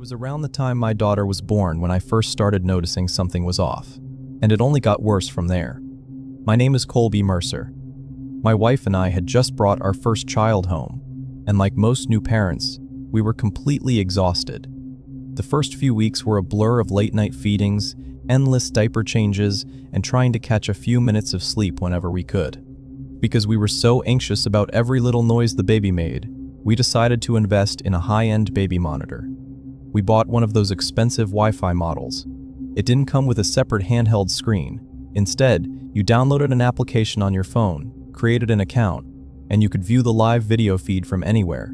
was around the time my daughter was born when I first started noticing something was off, and it only got worse from there. My name is Colby Mercer. My wife and I had just brought our first child home, and like most new parents, we were completely exhausted. The first few weeks were a blur of late-night feedings, endless diaper changes, and trying to catch a few minutes of sleep whenever we could. Because we were so anxious about every little noise the baby made, we decided to invest in a high-end baby monitor. We bought one of those expensive Wi-Fi models. It didn't come with a separate handheld screen. Instead, you downloaded an application on your phone, created an account, and you could view the live video feed from anywhere.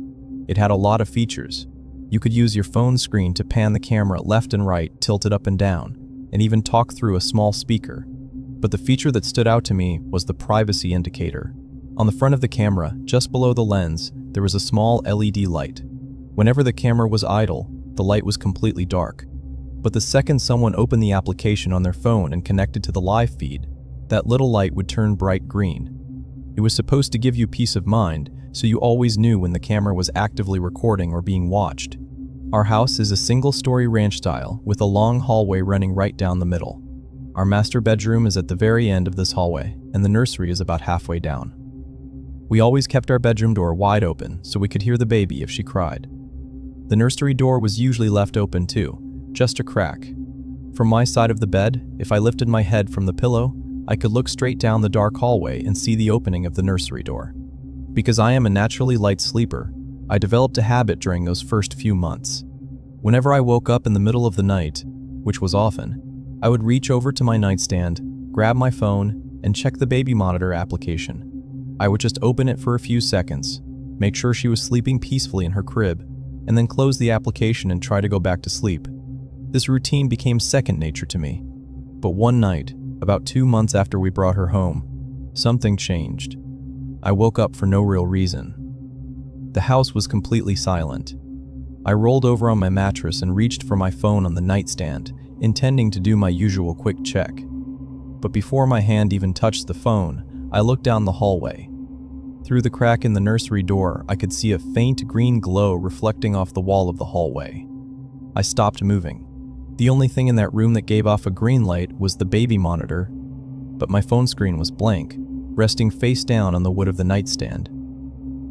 It had a lot of features. You could use your phone screen to pan the camera left and right, tilt it up and down, and even talk through a small speaker. But the feature that stood out to me was the privacy indicator. On the front of the camera, just below the lens, there was a small LED light. Whenever the camera was idle, the light was completely dark. But the second someone opened the application on their phone and connected to the live feed, that little light would turn bright green. It was supposed to give you peace of mind, so you always knew when the camera was actively recording or being watched. Our house is a single-story ranch style with a long hallway running right down the middle. Our master bedroom is at the very end of this hallway, and the nursery is about halfway down. We always kept our bedroom door wide open so we could hear the baby if she cried. The nursery door was usually left open too, just a crack. From my side of the bed, if I lifted my head from the pillow, I could look straight down the dark hallway and see the opening of the nursery door. Because I am a naturally light sleeper, I developed a habit during those first few months. Whenever I woke up in the middle of the night, which was often, I would reach over to my nightstand, grab my phone, and check the baby monitor application. I would just open it for a few seconds, make sure she was sleeping peacefully in her crib, and then close the application and try to go back to sleep. This routine became second nature to me. But one night, about 2 months after we brought her home, something changed. I woke up for no real reason. The house was completely silent. I rolled over on my mattress and reached for my phone on the nightstand, intending to do my usual quick check. But before my hand even touched the phone, I looked down the hallway. Through the crack in the nursery door, I could see a faint green glow reflecting off the wall of the hallway. I stopped moving. The only thing in that room that gave off a green light was the baby monitor, but my phone screen was blank, resting face down on the wood of the nightstand.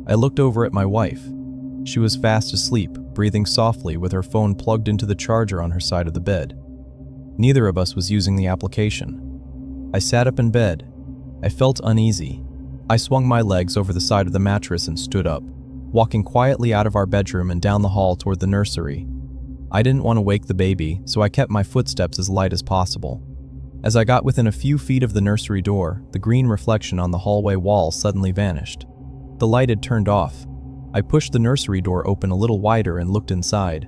I looked over at my wife. She was fast asleep, breathing softly with her phone plugged into the charger on her side of the bed. Neither of us was using the application. I sat up in bed. I felt uneasy. I swung my legs over the side of the mattress and stood up, walking quietly out of our bedroom and down the hall toward the nursery. I didn't want to wake the baby, so I kept my footsteps as light as possible. As I got within a few feet of the nursery door, the green reflection on the hallway wall suddenly vanished. The light had turned off. I pushed the nursery door open a little wider and looked inside.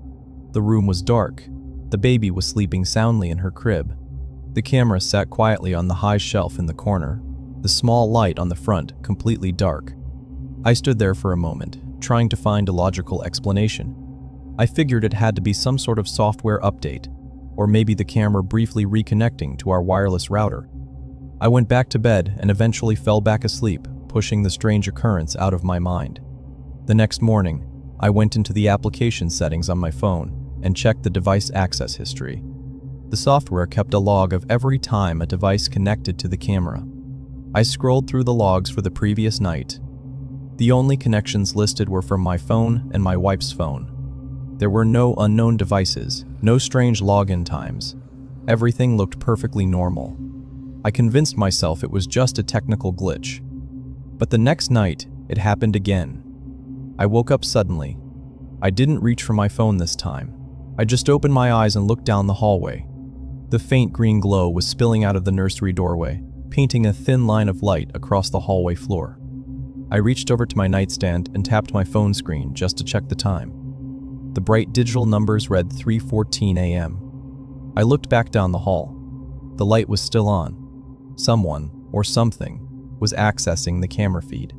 The room was dark. The baby was sleeping soundly in her crib. The camera sat quietly on the high shelf in the corner, the small light on the front completely dark. I stood there for a moment, trying to find a logical explanation. I figured it had to be some sort of software update, or maybe the camera briefly reconnecting to our wireless router. I went back to bed and eventually fell back asleep, pushing the strange occurrence out of my mind. The next morning, I went into the application settings on my phone and checked the device access history. The software kept a log of every time a device connected to the camera. I scrolled through the logs for the previous night. The only connections listed were from my phone and my wife's phone. There were no unknown devices, no strange login times. Everything looked perfectly normal. I convinced myself it was just a technical glitch. But the next night, it happened again. I woke up suddenly. I didn't reach for my phone this time. I just opened my eyes and looked down the hallway. The faint green glow was spilling out of the nursery doorway, painting a thin line of light across the hallway floor. I reached over to my nightstand and tapped my phone screen just to check the time. The bright digital numbers read 3:14 a.m. I looked back down the hall. The light was still on. Someone, or something, was accessing the camera feed.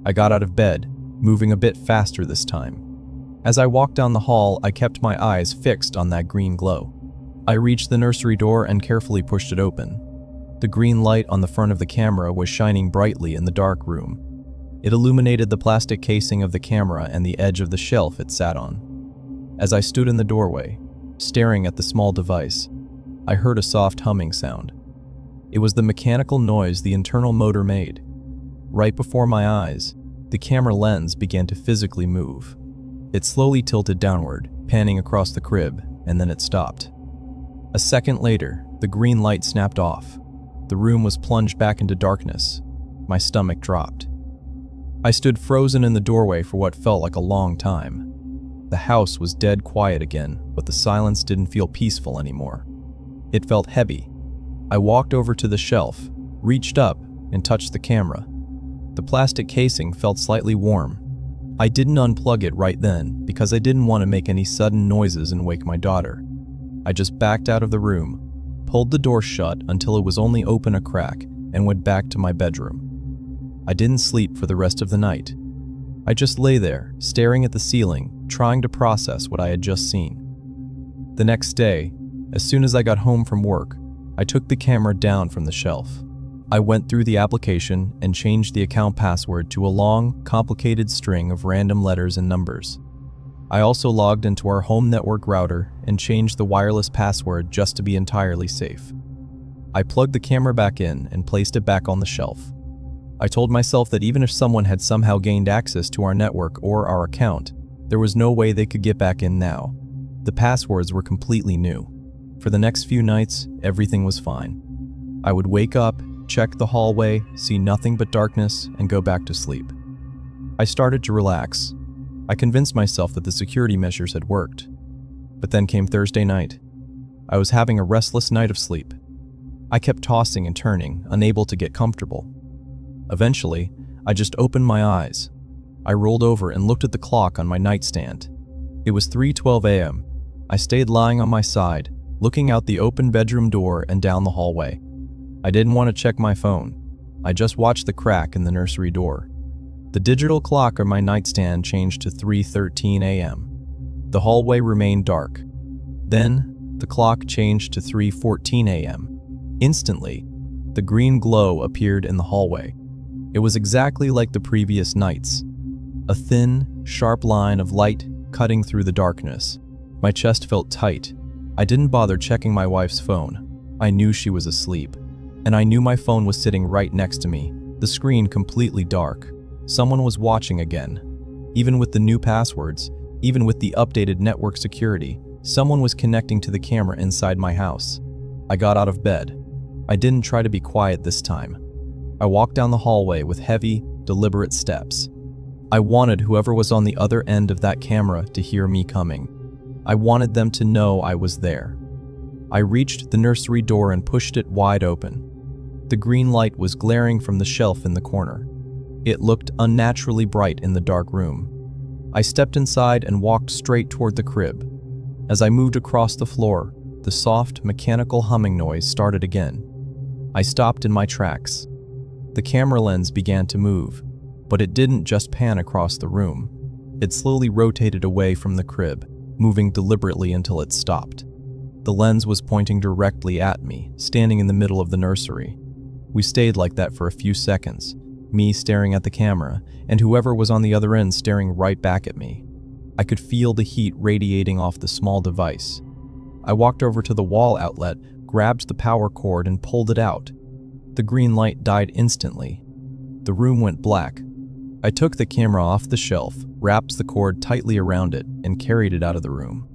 I got out of bed, moving a bit faster this time. As I walked down the hall, I kept my eyes fixed on that green glow. I reached the nursery door and carefully pushed it open. The green light on the front of the camera was shining brightly in the dark room. It illuminated the plastic casing of the camera and the edge of the shelf it sat on. As I stood in the doorway, staring at the small device, I heard a soft humming sound. It was the mechanical noise the internal motor made. Right before my eyes, the camera lens began to physically move. It slowly tilted downward, panning across the crib, and then it stopped. A second later, the green light snapped off. The room was plunged back into darkness. My stomach dropped. I stood frozen in the doorway for what felt like a long time. The house was dead quiet again, but the silence didn't feel peaceful anymore. It felt heavy. I walked over to the shelf, reached up, and touched the camera. The plastic casing felt slightly warm. I didn't unplug it right then because I didn't want to make any sudden noises and wake my daughter. I just backed out of the room, pulled the door shut until it was only open a crack, and went back to my bedroom. I didn't sleep for the rest of the night. I just lay there, staring at the ceiling, trying to process what I had just seen. The next day, as soon as I got home from work, I took the camera down from the shelf. I went through the application and changed the account password to a long, complicated string of random letters and numbers. I also logged into our home network router and changed the wireless password just to be entirely safe. I plugged the camera back in and placed it back on the shelf. I told myself that even if someone had somehow gained access to our network or our account, there was no way they could get back in now. The passwords were completely new. For the next few nights, everything was fine. I would wake up, check the hallway, see nothing but darkness, and go back to sleep. I started to relax. I convinced myself that the security measures had worked. But then came Thursday night. I was having a restless night of sleep. I kept tossing and turning, unable to get comfortable. Eventually, I just opened my eyes. I rolled over and looked at the clock on my nightstand. It was 3:12 a.m. I stayed lying on my side, looking out the open bedroom door and down the hallway. I didn't want to check my phone. I just watched the crack in the nursery door. The digital clock on my nightstand changed to 3:13 a.m. The hallway remained dark. Then, the clock changed to 3:14 a.m. Instantly, the green glow appeared in the hallway. It was exactly like the previous nights. A thin, sharp line of light cutting through the darkness. My chest felt tight. I didn't bother checking my wife's phone. I knew she was asleep. And I knew my phone was sitting right next to me, the screen completely dark. Someone was watching again. Even with the new passwords, even with the updated network security, someone was connecting to the camera inside my house. I got out of bed. I didn't try to be quiet this time. I walked down the hallway with heavy, deliberate steps. I wanted whoever was on the other end of that camera to hear me coming. I wanted them to know I was there. I reached the nursery door and pushed it wide open. The green light was glaring from the shelf in the corner. It looked unnaturally bright in the dark room. I stepped inside and walked straight toward the crib. As I moved across the floor, the soft, mechanical humming noise started again. I stopped in my tracks. The camera lens began to move, but it didn't just pan across the room. It slowly rotated away from the crib, moving deliberately until it stopped. The lens was pointing directly at me, standing in the middle of the nursery. We stayed like that for a few seconds, me staring at the camera, and whoever was on the other end staring right back at me. I could feel the heat radiating off the small device. I walked over to the wall outlet, grabbed the power cord, and pulled it out. The green light died instantly. The room went black. I took the camera off the shelf, wrapped the cord tightly around it, and carried it out of the room.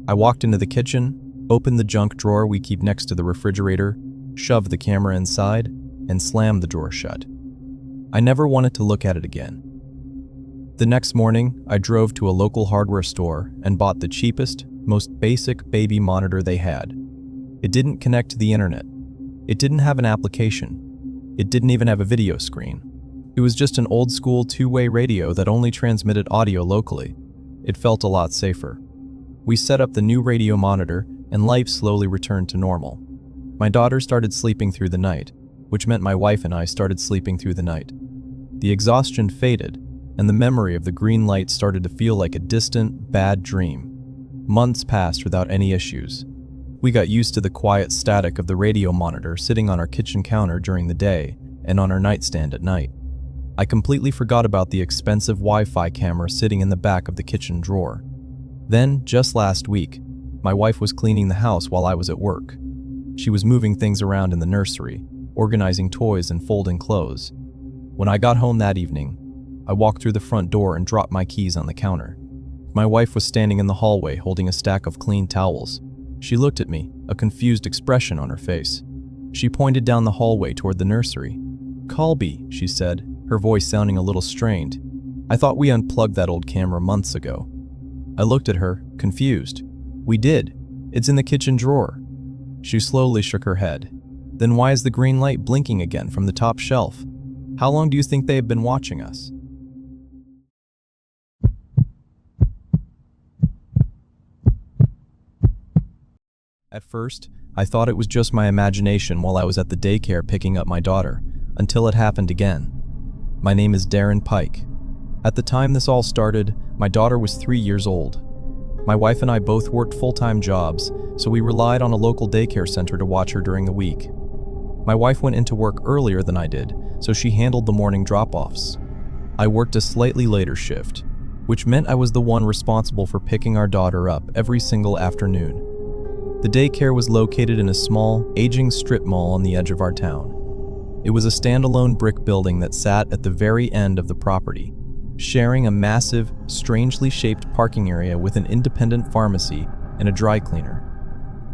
I walked into the kitchen, opened the junk drawer we keep next to the refrigerator, shoved the camera inside, and slammed the drawer shut. I never wanted to look at it again. The next morning, I drove to a local hardware store and bought the cheapest, most basic baby monitor they had. It didn't connect to the internet. It didn't have an application. It didn't even have a video screen. It was just an old-school two-way radio that only transmitted audio locally. It felt a lot safer. We set up the new radio monitor, and life slowly returned to normal. My daughter started sleeping through the night, which meant my wife and I started sleeping through the night. The exhaustion faded, and the memory of the green light started to feel like a distant, bad dream. Months passed without any issues. We got used to the quiet static of the radio monitor sitting on our kitchen counter during the day and on our nightstand at night. I completely forgot about the expensive Wi-Fi camera sitting in the back of the kitchen drawer. Then, just last week, my wife was cleaning the house while I was at work. She was moving things around in the nursery, organizing toys and folding clothes. When I got home that evening, I walked through the front door and dropped my keys on the counter. My wife was standing in the hallway holding a stack of clean towels. She looked at me, a confused expression on her face. She pointed down the hallway toward the nursery. "Colby," she said, her voice sounding a little strained. "I thought we unplugged that old camera months ago." I looked at her, confused. "We did. It's in the kitchen drawer." She slowly shook her head. "Then why is the green light blinking again from the top shelf? How long do you think they have been watching us?" At first, I thought it was just my imagination while I was at the daycare picking up my daughter, until it happened again. My name is Darren Pike. At the time this all started, my daughter was 3 years old. My wife and I both worked full-time jobs, so we relied on a local daycare center to watch her during the week. My wife went into work earlier than I did, so she handled the morning drop-offs. I worked a slightly later shift, which meant I was the one responsible for picking our daughter up every single afternoon. The daycare was located in a small, aging strip mall on the edge of our town. It was a standalone brick building that sat at the very end of the property, sharing a massive, strangely shaped parking area with an independent pharmacy and a dry cleaner.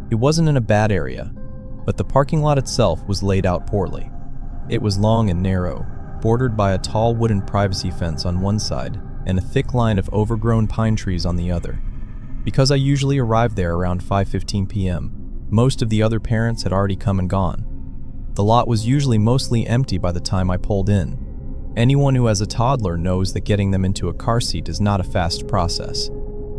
It wasn't in a bad area, but the parking lot itself was laid out poorly. It was long and narrow, bordered by a tall wooden privacy fence on one side and a thick line of overgrown pine trees on the other. Because I usually arrived there around 5:15 p.m., most of the other parents had already come and gone. The lot was usually mostly empty by the time I pulled in. Anyone who has a toddler knows that getting them into a car seat is not a fast process.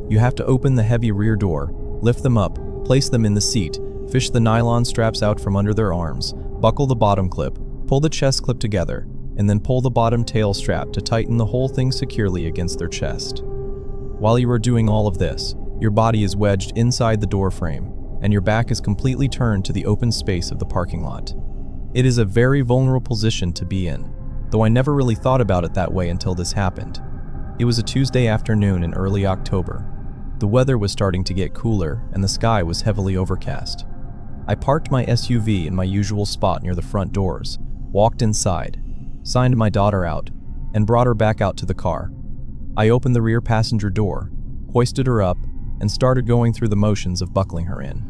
You have to open the heavy rear door, lift them up, place them in the seat, fish the nylon straps out from under their arms, buckle the bottom clip, pull the chest clip together, and then pull the bottom tail strap to tighten the whole thing securely against their chest. While you are doing all of this, your body is wedged inside the door frame, and your back is completely turned to the open space of the parking lot. It is a very vulnerable position to be in, though I never really thought about it that way until this happened. It was a Tuesday afternoon in early October. The weather was starting to get cooler, and the sky was heavily overcast. I parked my SUV in my usual spot near the front doors, walked inside, signed my daughter out, and brought her back out to the car. I opened the rear passenger door, hoisted her up, and started going through the motions of buckling her in.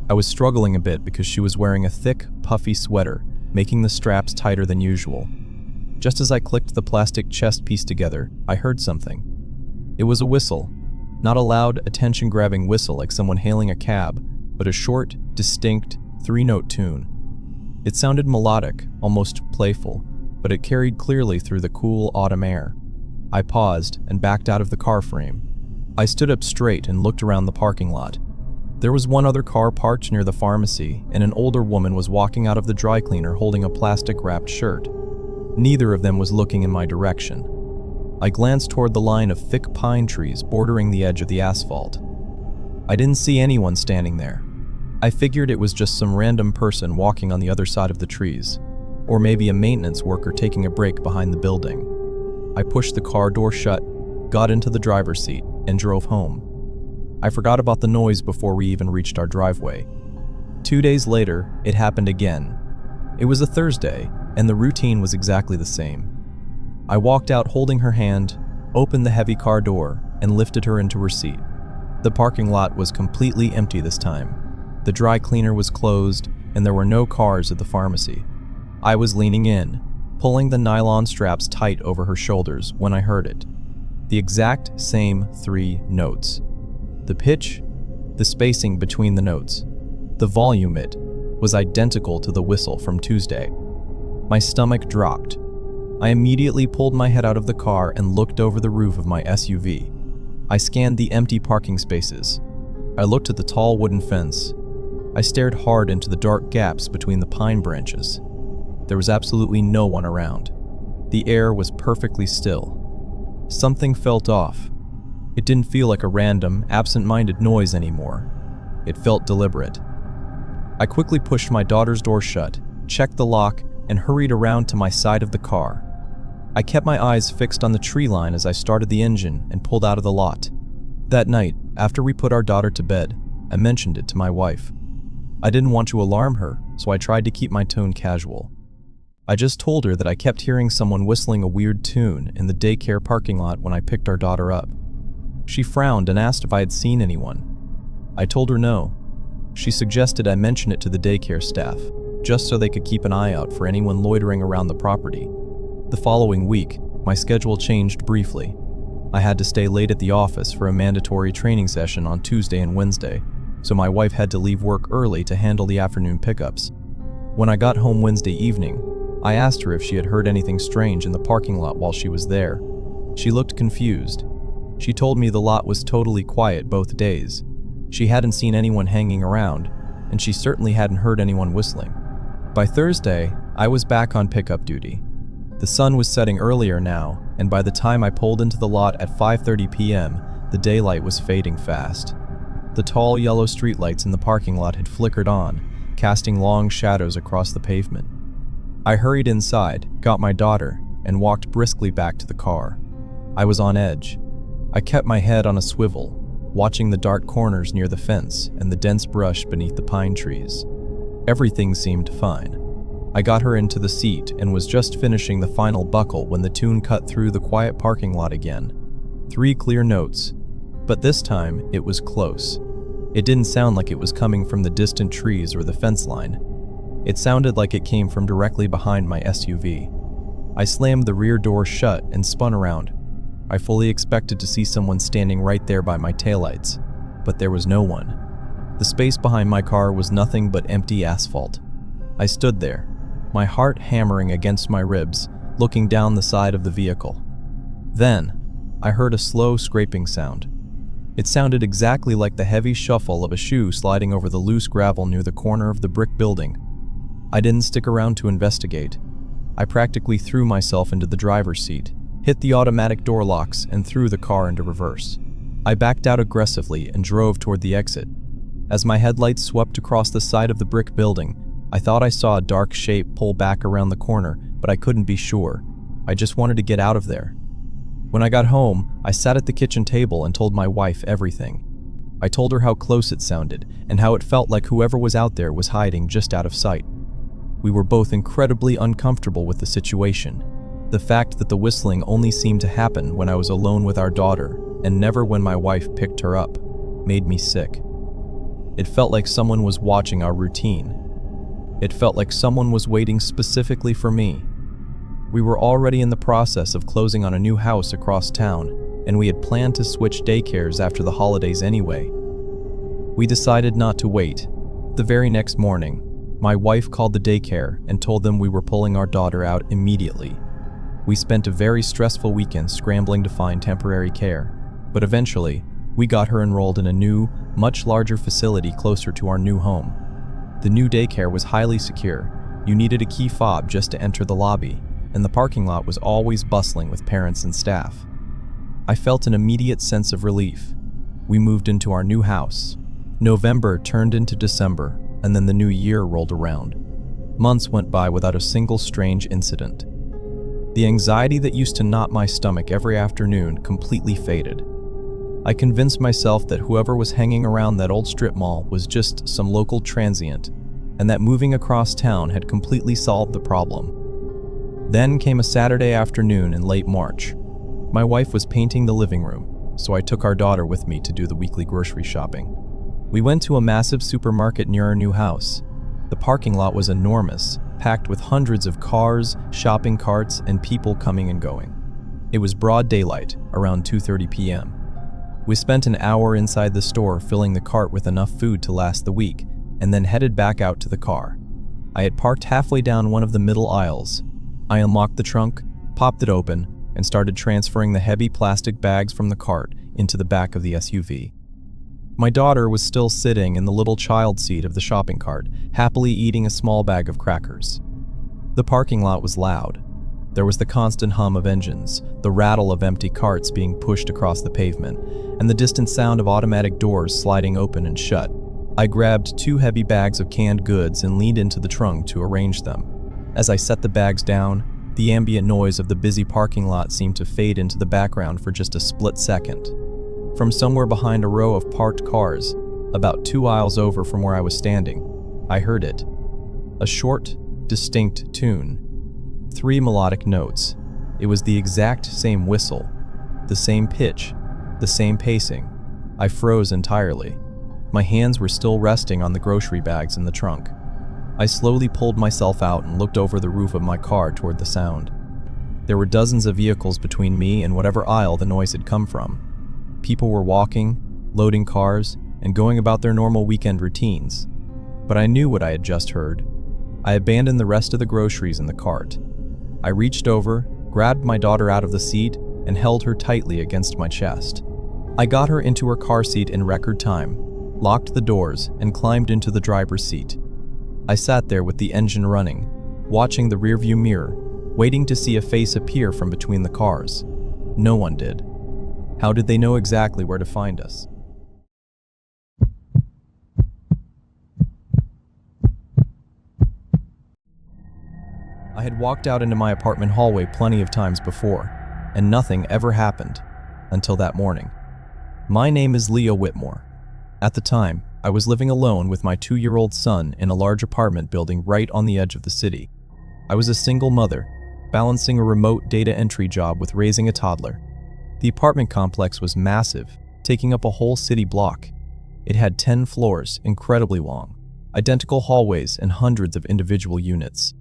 I was struggling a bit because she was wearing a thick, puffy sweater, making the straps tighter than usual. Just as I clicked the plastic chest piece together, I heard something. It was a whistle. Not a loud, attention-grabbing whistle like someone hailing a cab, but a short, distinct, 3-note tune. It sounded melodic, almost playful, but it carried clearly through the cool autumn air. I paused and backed out of the car frame. I stood up straight and looked around the parking lot. There was one other car parked near the pharmacy, and an older woman was walking out of the dry cleaner holding a plastic-wrapped shirt. Neither of them was looking in my direction. I glanced toward the line of thick pine trees bordering the edge of the asphalt. I didn't see anyone standing there. I figured it was just some random person walking on the other side of the trees, or maybe a maintenance worker taking a break behind the building. I pushed the car door shut, got into the driver's seat, and drove home. I forgot about the noise before we even reached our driveway. 2 days later, it happened again. It was a Thursday, and the routine was exactly the same. I walked out holding her hand, opened the heavy car door, and lifted her into her seat. The parking lot was completely empty this time. The dry cleaner was closed, and there were no cars at the pharmacy. I was leaning in, pulling the nylon straps tight over her shoulders when I heard it. The exact same 3 notes. The pitch, the spacing between the notes, the volume, it was identical to the whistle from Tuesday. My stomach dropped. I immediately pulled my head out of the car and looked over the roof of my SUV. I scanned the empty parking spaces. I looked at the tall wooden fence. I stared hard into the dark gaps between the pine branches. There was absolutely no one around. The air was perfectly still. Something felt off. It didn't feel like a random, absent-minded noise anymore. It felt deliberate. I quickly pushed my daughter's door shut, checked the lock, and hurried around to my side of the car. I kept my eyes fixed on the tree line as I started the engine and pulled out of the lot. That night, After we put our daughter to bed, I mentioned it to my wife. I didn't want to alarm her, so I tried to keep my tone casual. I just told her that I kept hearing someone whistling a weird tune in the daycare parking lot when I picked our daughter up. She frowned and asked if I had seen anyone. I told her no. She suggested I mention it to the daycare staff, just so they could keep an eye out for anyone loitering around the property. The following week, my schedule changed briefly. I had to stay late at the office for a mandatory training session on Tuesday and Wednesday, so my wife had to leave work early to handle the afternoon pickups. When I got home Wednesday evening, I asked her if she had heard anything strange in the parking lot while she was there. She looked confused. She told me the lot was totally quiet both days. She hadn't seen anyone hanging around, and she certainly hadn't heard anyone whistling. By Thursday, I was back on pickup duty. The sun was setting earlier now, and by the time I pulled into the lot at 5:30 p.m., the daylight was fading fast. The tall yellow streetlights in the parking lot had flickered on, casting long shadows across the pavement. I hurried inside, got my daughter, and walked briskly back to the car. I was on edge. I kept my head on a swivel, watching the dark corners near the fence and the dense brush beneath the pine trees. Everything seemed fine. I got her into the seat and was just finishing the final buckle when the tune cut through the quiet parking lot again. 3 clear notes, but this time it was close. It didn't sound like it was coming from the distant trees or the fence line. It sounded like it came from directly behind my SUV. I slammed the rear door shut and spun around. I fully expected to see someone standing right there by my taillights, but there was no one. The space behind my car was nothing but empty asphalt. I stood there, my heart hammering against my ribs, looking down the side of the vehicle. Then, I heard a slow scraping sound. It sounded exactly like the heavy shuffle of a shoe sliding over the loose gravel near the corner of the brick building. I didn't stick around to investigate. I practically threw myself into the driver's seat, hit the automatic door locks, and threw the car into reverse. I backed out aggressively and drove toward the exit. As my headlights swept across the side of the brick building, I thought I saw a dark shape pull back around the corner, but I couldn't be sure. I just wanted to get out of there. When I got home, I sat at the kitchen table and told my wife everything. I told her how close it sounded and how it felt like whoever was out there was hiding just out of sight. We were both incredibly uncomfortable with the situation. The fact that the whistling only seemed to happen when I was alone with our daughter and never when my wife picked her up made me sick. It felt like someone was watching our routine. It felt like someone was waiting specifically for me. We were already in the process of closing on a new house across town, and we had planned to switch daycares after the holidays anyway. We decided not to wait. The very next morning, my wife called the daycare and told them we were pulling our daughter out immediately. We spent a very stressful weekend scrambling to find temporary care, but eventually, we got her enrolled in a new, much larger facility closer to our new home. The new daycare was highly secure. You needed a key fob just to enter the lobby, and the parking lot was always bustling with parents and staff. I felt an immediate sense of relief. We moved into our new house. November turned into December, and then the new year rolled around. Months went by without a single strange incident. The anxiety that used to knot my stomach every afternoon completely faded. I convinced myself that whoever was hanging around that old strip mall was just some local transient, and that moving across town had completely solved the problem. Then came a Saturday afternoon in late March. My wife was painting the living room, so I took our daughter with me to do the weekly grocery shopping. We went to a massive supermarket near our new house. The parking lot was enormous, packed with hundreds of cars, shopping carts, and people coming and going. It was broad daylight, around 2:30 p.m. We spent an hour inside the store filling the cart with enough food to last the week, and then headed back out to the car. I had parked halfway down one of the middle aisles. I unlocked the trunk, popped it open, and started transferring the heavy plastic bags from the cart into the back of the SUV. My daughter was still sitting in the little child seat of the shopping cart, happily eating a small bag of crackers. The parking lot was loud. There was the constant hum of engines, the rattle of empty carts being pushed across the pavement, and the distant sound of automatic doors sliding open and shut. I grabbed 2 heavy bags of canned goods and leaned into the trunk to arrange them. As I set the bags down, the ambient noise of the busy parking lot seemed to fade into the background for just a split second. From somewhere behind a row of parked cars, about 2 aisles over from where I was standing, I heard it. A short, distinct tune. 3 melodic notes. It was the exact same whistle, the same pitch, the same pacing. I froze entirely. My hands were still resting on the grocery bags in the trunk. I slowly pulled myself out and looked over the roof of my car toward the sound. There were dozens of vehicles between me and whatever aisle the noise had come from. People were walking, loading cars, and going about their normal weekend routines. But I knew what I had just heard. I abandoned the rest of the groceries in the cart. I reached over, grabbed my daughter out of the seat, and held her tightly against my chest. I got her into her car seat in record time, locked the doors, and climbed into the driver's seat. I sat there with the engine running, watching the rearview mirror, waiting to see a face appear from between the cars. No one did. How did they know exactly where to find us? I had walked out into my apartment hallway plenty of times before, and nothing ever happened until that morning. My name is Leo Whitmore. At the time, I was living alone with my 2-year-old son in a large apartment building right on the edge of the city. I was a single mother, balancing a remote data entry job with raising a toddler. The apartment complex was massive, taking up a whole city block. It had 10 floors, incredibly long, identical hallways, and hundreds of individual units.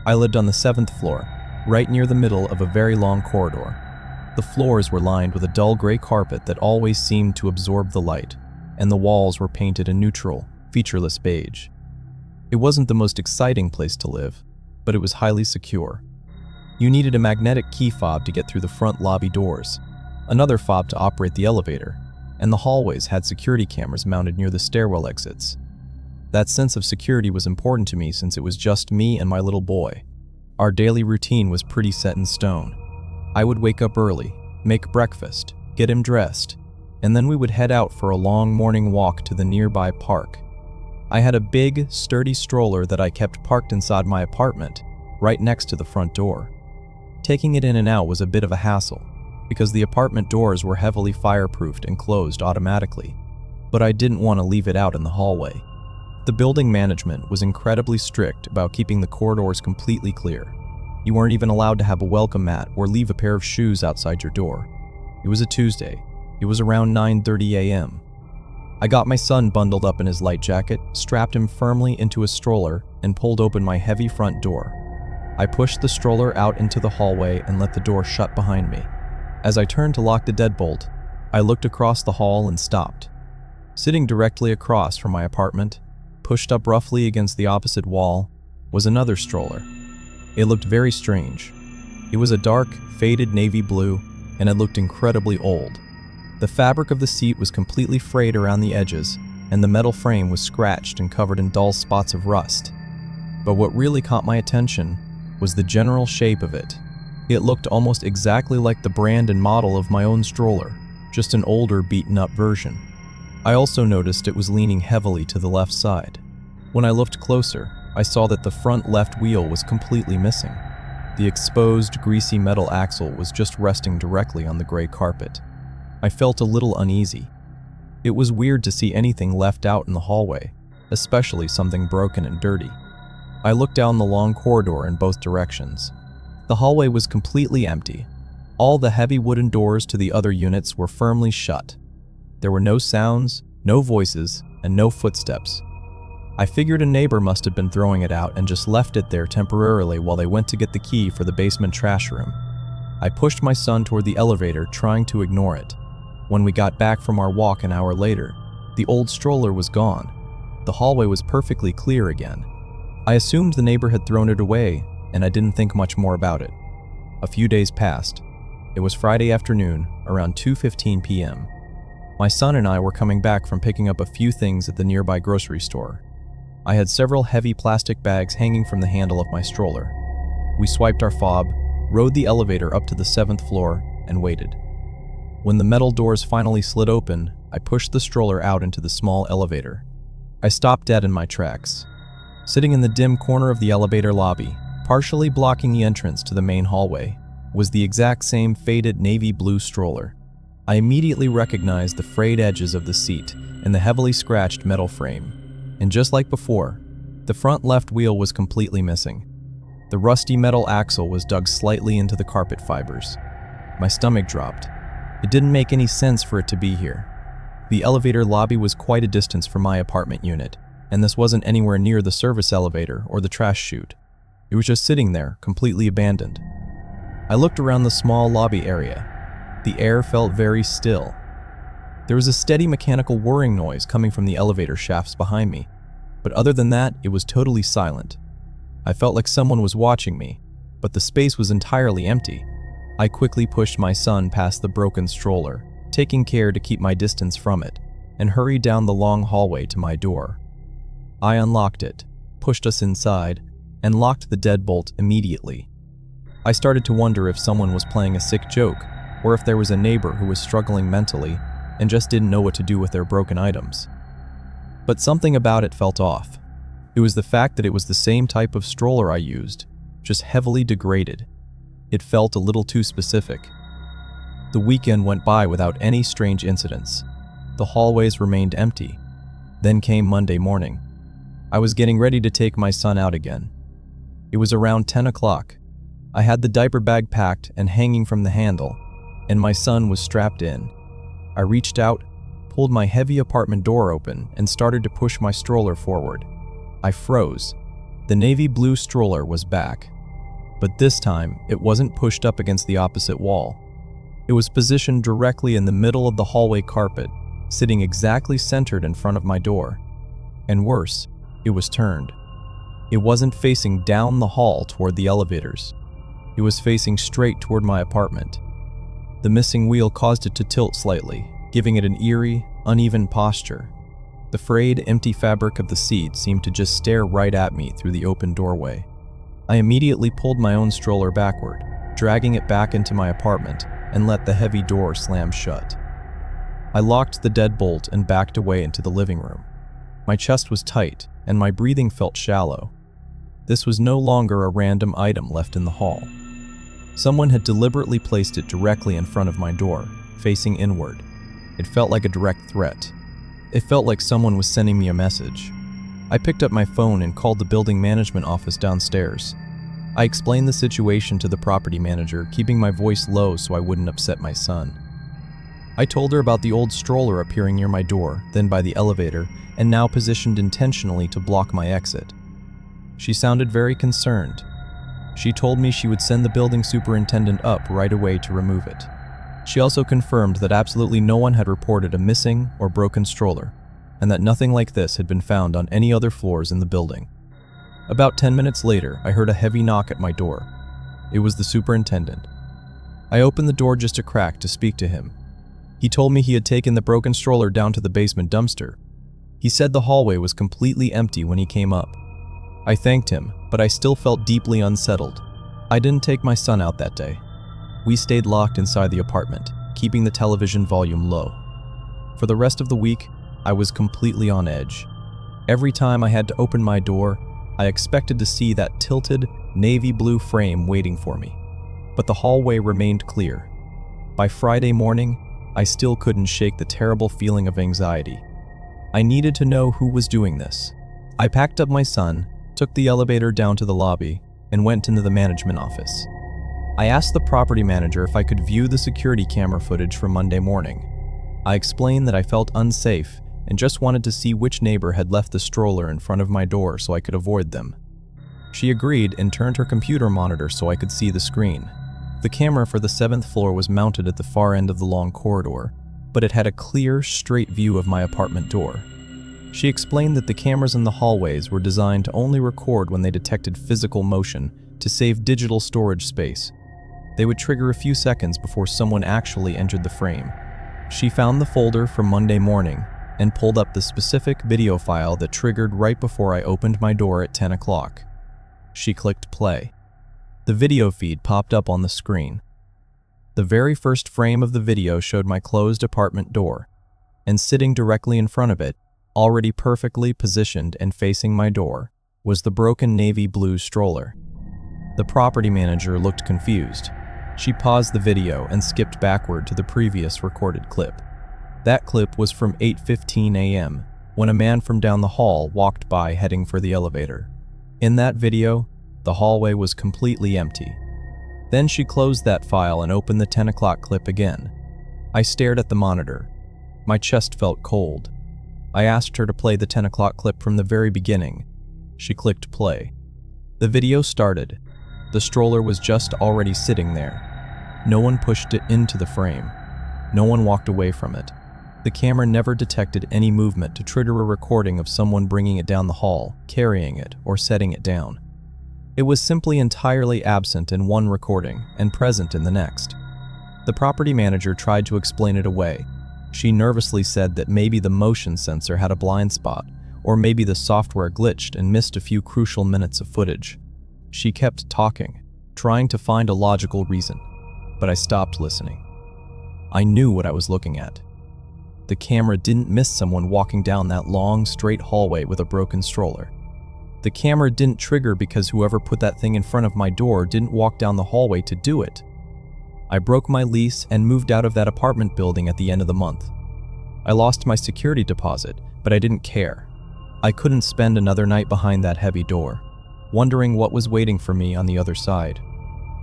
I lived on the 7th floor, right near the middle of a very long corridor. The floors were lined with a dull gray carpet that always seemed to absorb the light, and the walls were painted a neutral, featureless beige. It wasn't the most exciting place to live, but it was highly secure. You needed a magnetic key fob to get through the front lobby doors, another fob to operate the elevator, and the hallways had security cameras mounted near the stairwell exits. That sense of security was important to me since it was just me and my little boy. Our daily routine was pretty set in stone. I would wake up early, make breakfast, get him dressed, and then we would head out for a long morning walk to the nearby park. I had a big, sturdy stroller that I kept parked inside my apartment, right next to the front door. Taking it in and out was a bit of a hassle, because the apartment doors were heavily fireproofed and closed automatically, but I didn't want to leave it out in the hallway. The building management was incredibly strict about keeping the corridors completely clear. You weren't even allowed to have a welcome mat or leave a pair of shoes outside your door. It was a Tuesday. It was around 9:30 a.m. I got my son bundled up in his light jacket, strapped him firmly into a stroller, and pulled open my heavy front door. I pushed the stroller out into the hallway and let the door shut behind me. As I turned to lock the deadbolt, I looked across the hall and stopped. Sitting directly across from my apartment, pushed up roughly against the opposite wall, was another stroller. It looked very strange. It was a dark, faded navy blue, and it looked incredibly old. The fabric of the seat was completely frayed around the edges, and the metal frame was scratched and covered in dull spots of rust. But what really caught my attention was the general shape of it. It looked almost exactly like the brand and model of my own stroller, just an older, beaten-up version. I also noticed it was leaning heavily to the left side. When I looked closer, I saw that the front left wheel was completely missing. The exposed, greasy metal axle was just resting directly on the gray carpet. I felt a little uneasy. It was weird to see anything left out in the hallway, especially something broken and dirty. I looked down the long corridor in both directions. The hallway was completely empty. All the heavy wooden doors to the other units were firmly shut. There were no sounds, no voices, and no footsteps. I figured a neighbor must have been throwing it out and just left it there temporarily while they went to get the key for the basement trash room. I pushed my son toward the elevator, trying to ignore it. When we got back from our walk an hour later, the old stroller was gone. The hallway was perfectly clear again. I assumed the neighbor had thrown it away, and I didn't think much more about it. A few days passed. It was Friday afternoon, around 2:15 p.m. My son and I were coming back from picking up a few things at the nearby grocery store. I had several heavy plastic bags hanging from the handle of my stroller. We swiped our fob, rode the elevator up to the 7th floor, and waited. When the metal doors finally slid open, I pushed the stroller out into the small elevator. I stopped dead in my tracks. Sitting in the dim corner of the elevator lobby, partially blocking the entrance to the main hallway, was the exact same faded navy blue stroller. I immediately recognized the frayed edges of the seat and the heavily scratched metal frame. And just like before, the front left wheel was completely missing. The rusty metal axle was dug slightly into the carpet fibers. My stomach dropped. It didn't make any sense for it to be here. The elevator lobby was quite a distance from my apartment unit, and this wasn't anywhere near the service elevator or the trash chute. It was just sitting there, completely abandoned. I looked around the small lobby area. The air felt very still. There was a steady mechanical whirring noise coming from the elevator shafts behind me, but other than that, it was totally silent. I felt like someone was watching me, but the space was entirely empty. I quickly pushed my son past the broken stroller, taking care to keep my distance from it, and hurried down the long hallway to my door. I unlocked it, pushed us inside, and locked the deadbolt immediately. I started to wonder if someone was playing a sick joke, or if there was a neighbor who was struggling mentally and just didn't know what to do with their broken items. But something about it felt off. It was the fact that it was the same type of stroller I used, just heavily degraded. It felt a little too specific. The weekend went by without any strange incidents. The hallways remained empty. Then came Monday morning. I was getting ready to take my son out again. It was around 10 o'clock. I had the diaper bag packed and hanging from the handle, and my son was strapped in. I reached out, pulled my heavy apartment door open, and started to push my stroller forward. I froze. The navy blue stroller was back. But this time, it wasn't pushed up against the opposite wall. It was positioned directly in the middle of the hallway carpet, sitting exactly centered in front of my door. And worse, it was turned. It wasn't facing down the hall toward the elevators. It was facing straight toward my apartment. The missing wheel caused it to tilt slightly, giving it an eerie, uneven posture. The frayed, empty fabric of the seat seemed to just stare right at me through the open doorway. I immediately pulled my own stroller backward, dragging it back into my apartment, and let the heavy door slam shut. I locked the deadbolt and backed away into the living room. My chest was tight, and my breathing felt shallow. This was no longer a random item left in the hall. Someone had deliberately placed it directly in front of my door, facing inward. It felt like a direct threat. It felt like someone was sending me a message. I picked up my phone and called the building management office downstairs. I explained the situation to the property manager, keeping my voice low so I wouldn't upset my son. I told her about the old stroller appearing near my door, then by the elevator, and now positioned intentionally to block my exit. She sounded very concerned. She told me she would send the building superintendent up right away to remove it. She also confirmed that absolutely no one had reported a missing or broken stroller, and that nothing like this had been found on any other floors in the building. About 10 minutes later, I heard a heavy knock at my door. It was the superintendent. I opened the door just a crack to speak to him. He told me he had taken the broken stroller down to the basement dumpster. He said the hallway was completely empty when he came up. I thanked him, but I still felt deeply unsettled. I didn't take my son out that day. We stayed locked inside the apartment, keeping the television volume low. For the rest of the week, I was completely on edge. Every time I had to open my door, I expected to see that tilted, navy blue frame waiting for me. But the hallway remained clear. By Friday morning, I still couldn't shake the terrible feeling of anxiety. I needed to know who was doing this. I packed up my son, took the elevator down to the lobby, and went into the management office. I asked the property manager if I could view the security camera footage from Monday morning. I explained that I felt unsafe and just wanted to see which neighbor had left the stroller in front of my door so I could avoid them. She agreed and turned her computer monitor so I could see the screen. The camera for the 7th floor was mounted at the far end of the long corridor, but it had a clear, straight view of my apartment door. She explained that the cameras in the hallways were designed to only record when they detected physical motion to save digital storage space. They would trigger a few seconds before someone actually entered the frame. She found the folder from Monday morning and pulled up the specific video file that triggered right before I opened my door at 10 o'clock. She clicked play. The video feed popped up on the screen. The very first frame of the video showed my closed apartment door, and sitting directly in front of it, already perfectly positioned and facing my door, was the broken navy blue stroller. The property manager looked confused. She paused the video and skipped backward to the previous recorded clip. That clip was from 8:15 a.m., when a man from down the hall walked by heading for the elevator. In that video, the hallway was completely empty. Then she closed that file and opened the 10 o'clock clip again. I stared at the monitor. My chest felt cold. I asked her to play the 10 o'clock clip from the very beginning. She clicked play. The video started. The stroller was just already sitting there. No one pushed it into the frame. No one walked away from it. The camera never detected any movement to trigger a recording of someone bringing it down the hall, carrying it, or setting it down. It was simply entirely absent in one recording and present in the next. The property manager tried to explain it away. She nervously said that maybe the motion sensor had a blind spot, or maybe the software glitched and missed a few crucial minutes of footage. She kept talking, trying to find a logical reason, but I stopped listening. I knew what I was looking at. The camera didn't miss someone walking down that long, straight hallway with a broken stroller. The camera didn't trigger because whoever put that thing in front of my door didn't walk down the hallway to do it. I broke my lease and moved out of that apartment building at the end of the month. I lost my security deposit, but I didn't care. I couldn't spend another night behind that heavy door, wondering what was waiting for me on the other side.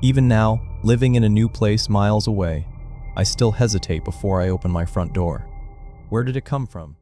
Even now, living in a new place miles away, I still hesitate before I open my front door. Where did it come from?